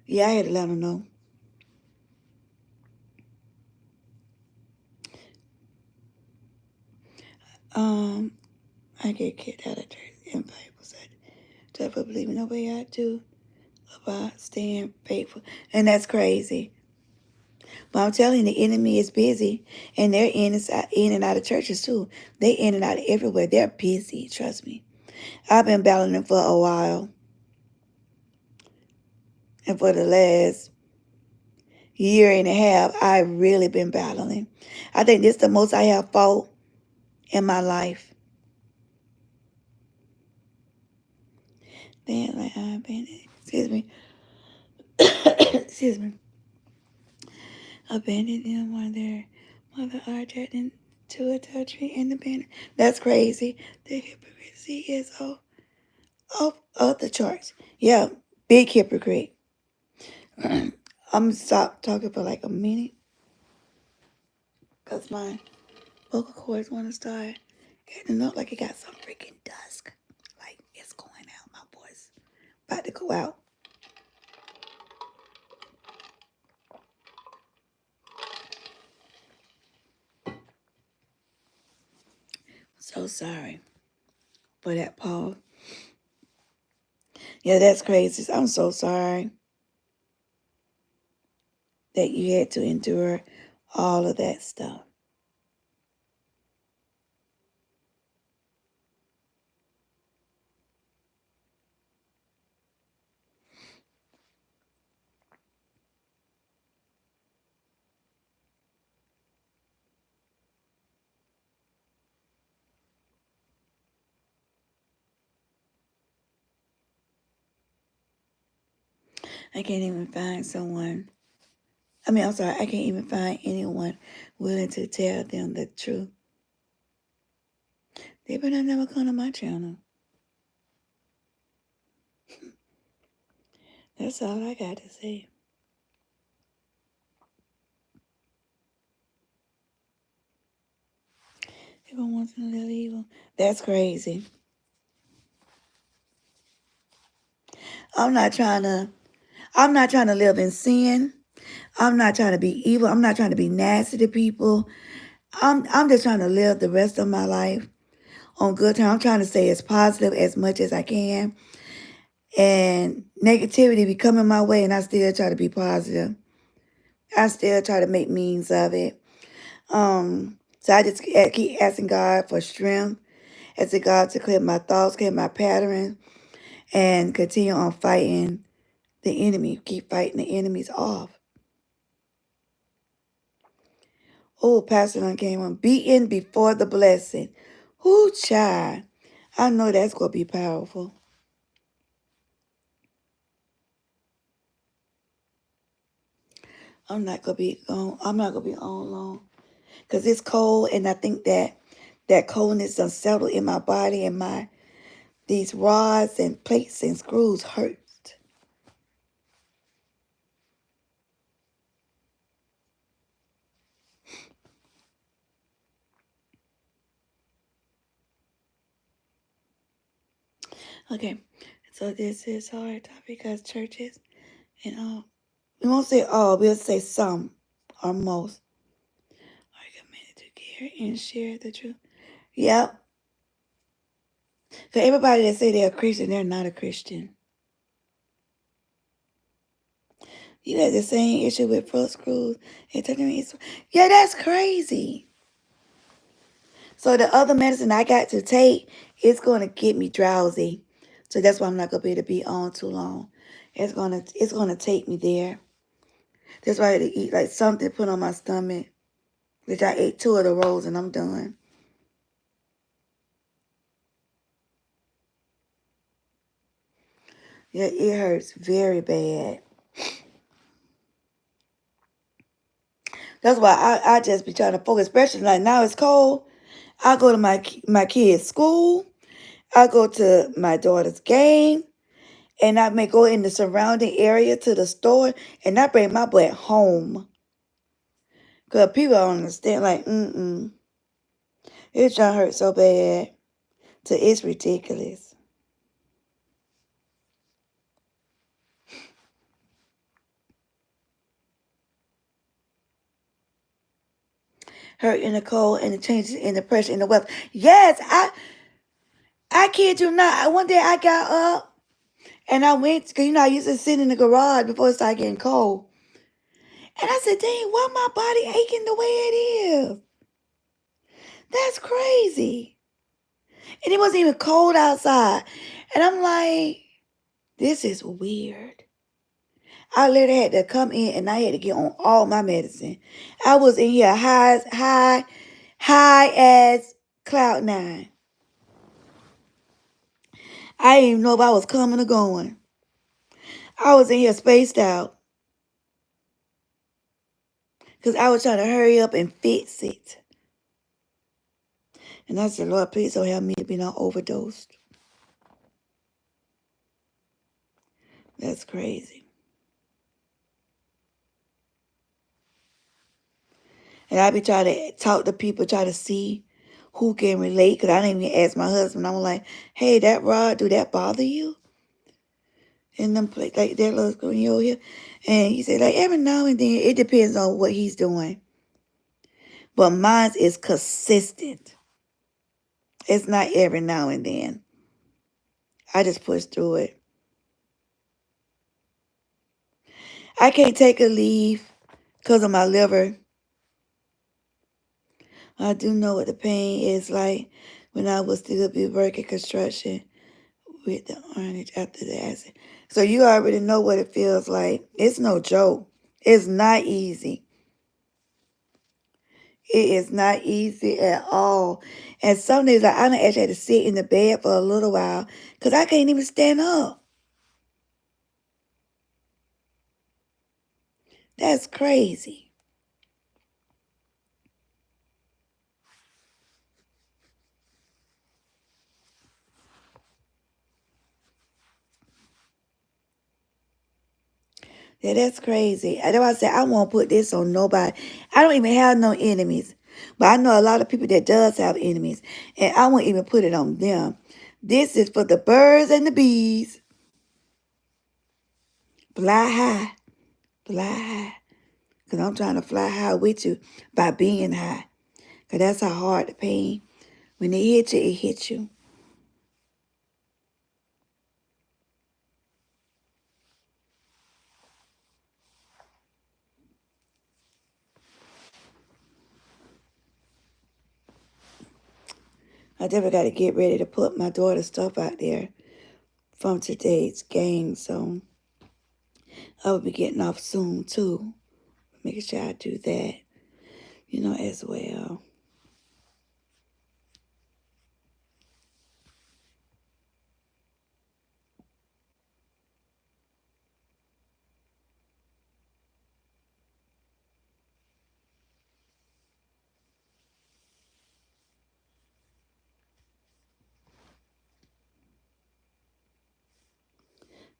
Yeah, I had to let them know. I get kicked out of church and people said, "Devil believing the way I do about staying faithful." And that's crazy. But I'm telling you, the enemy is busy. And they're in and out of churches too. They in and out of everywhere. They're busy, trust me. I've been battling them for a while. And for the last year and a half, I've really been battling. I think this is the most I have fought in my life. Then, like, I've been, excuse me. Excuse me. Abandoned them while their mother are threatened to adultery and abandon. That's crazy. The hypocrisy is off the charts. Yeah, big hypocrite. I'm gonna stop talking for like a minute because my vocal cords want to start getting up like it got some freaking dusk. Like it's going out. My voice about to go out. So sorry for that pause. Yeah, that's crazy. I'm so sorry that you had to endure all of that stuff. I can't even find someone. I'm sorry, I can't even find anyone willing to tell them the truth. They better never come to my channel. That's all I got to say. Everyone wants to live evil. That's crazy. I'm not trying to live in sin. I'm not trying to be evil. I'm not trying to be nasty to people. I'm just trying to live the rest of my life on good terms. I'm trying to stay as positive as much as I can. And negativity be coming my way and I still try to be positive. I still try to make means of it. So I just keep asking God for strength, asking God to clear my thoughts, clear my pattern, and continue on fighting the enemy. Keep fighting the enemies off. Oh, Pastor Done came on. Beaten before the blessing. Whoo, child. I know that's going to be powerful. I'm not going to be on long. Because it's cold and I think that coldness unsettled in my body and these rods and plates and screws hurt. Okay, so this is hard topic because churches and we won't say all, we'll say some or most are committed to care and share the truth. Yep. So everybody that say they're a Christian, they're not a Christian. You had the same issue with foot screws and turning. Yeah, that's crazy. So the other medicine I got to take is going to get me drowsy. So that's why I'm not going to be able to be on too long. It's gonna take me there. That's why I had to eat like something to put on my stomach. Which I ate 2 of the rolls and I'm done. Yeah, it hurts very bad. That's why I just be trying to focus, especially like now it's cold. I go to my kids' school. I go to my daughter's game. And I may go in the surrounding area to the store. And I bring my butt home. Because people don't understand. Like, it's trying to hurt so bad. So it's ridiculous. Hurt in the cold and the changes in the pressure in the weather. Yes, I kid you not. One day I got up and I went, because I used to sit in the garage before it started getting cold. And I said, dang, why my body aching the way it is? That's crazy. And it wasn't even cold outside. And I'm like, this is weird. I literally had to come in and I had to get on all my medicine. I was in here high as cloud 9. I didn't even know if I was coming or going. I was in here spaced out because I was trying to hurry up and fix it. And I said, Lord, please don't help me to be not overdosed. That's crazy. And I be trying to talk to people, try to see who can relate. Because I didn't even ask my husband. I'm like, hey, that rod, do that bother you? And them like that little screen over here. And he said, like every now and then, it depends on what he's doing. But mine is consistent. It's not every now and then. I just push through it. I can't take a leave because of my liver. I do know what the pain is like when I was still be working construction with the orange after the acid. So you already know what it feels like. It's no joke. It's not easy. It is not easy at all. And some days like, I done actually had to sit in the bed for a little while because I can't even stand up. That's crazy. Yeah, that's crazy. That's why I said I won't put this on nobody. I don't even have no enemies. But I know a lot of people that does have enemies. And I won't even put it on them. This is for the birds and the bees. Fly high. Fly high. Because I'm trying to fly high with you by being high. Because that's how hard the pain. When it hits you, it hits you. I definitely got to get ready to put my daughter's stuff out there from today's game. So I will be getting off soon too. Making sure I do that, as well.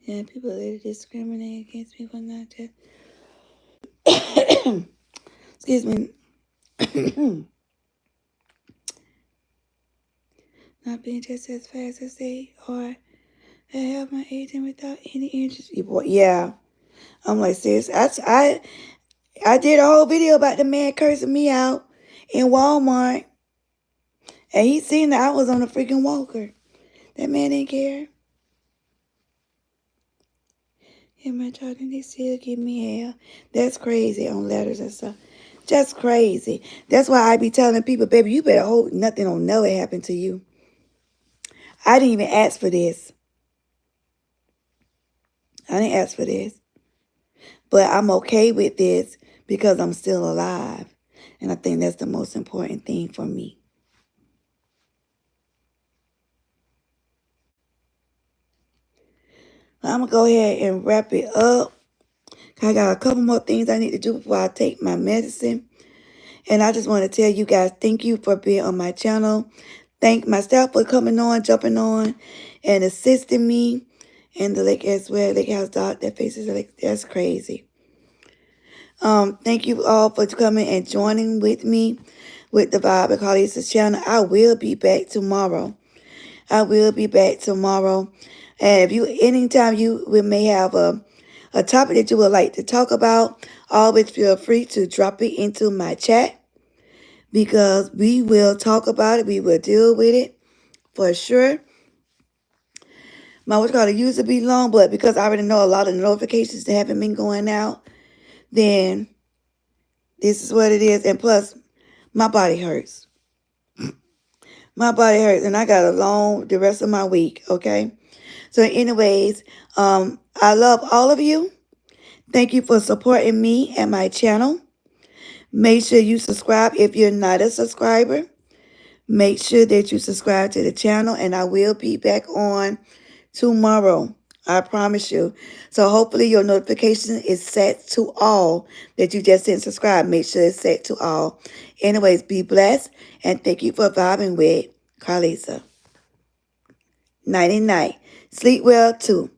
Yeah, people that discriminate against people not just excuse me. Not being just as fast as they are I have my agent without any interest. Yeah. I'm like, sis, I did a whole video about the man cursing me out in Walmart. And he seen that I was on a freaking walker. That man didn't care. Him and talking, they still give me hell. That's crazy on letters and stuff. Just crazy. That's why I be telling people, baby, you better hope nothing will never happen to you. I didn't even ask for this. I didn't ask for this. But I'm okay with this because I'm still alive. And I think that's the most important thing for me. I'm going to go ahead and wrap it up. I got a couple more things I need to do before I take my medicine. And I just want to tell you guys, thank you for being on my channel. Thank my staff for coming on, jumping on, and assisting me. And the lake as well, Lake House Dog, that faces like that's crazy. Thank you all for coming and joining with me with the Vibe and Karlisa's channel. I will be back tomorrow. And if you anytime we may have a topic that you would like to talk about, always feel free to drop it into my chat because we will talk about it. We will deal with it for sure. My what's called used to be long, but because I already know a lot of the notifications that haven't been going out, then this is what it is. And plus, my body hurts. My body hurts, and I got the rest of my week, okay? So anyways, I love all of you. Thank you for supporting me and my channel. Make sure you subscribe if you're not a subscriber. Make sure that you subscribe to the channel, and I will be back on tomorrow. I promise you. So hopefully your notification is set to all that you just didn't subscribe. Make sure it's set to all. Anyways, be blessed, and thank you for vibing with Karlisa. Nighty night. Sleep well too.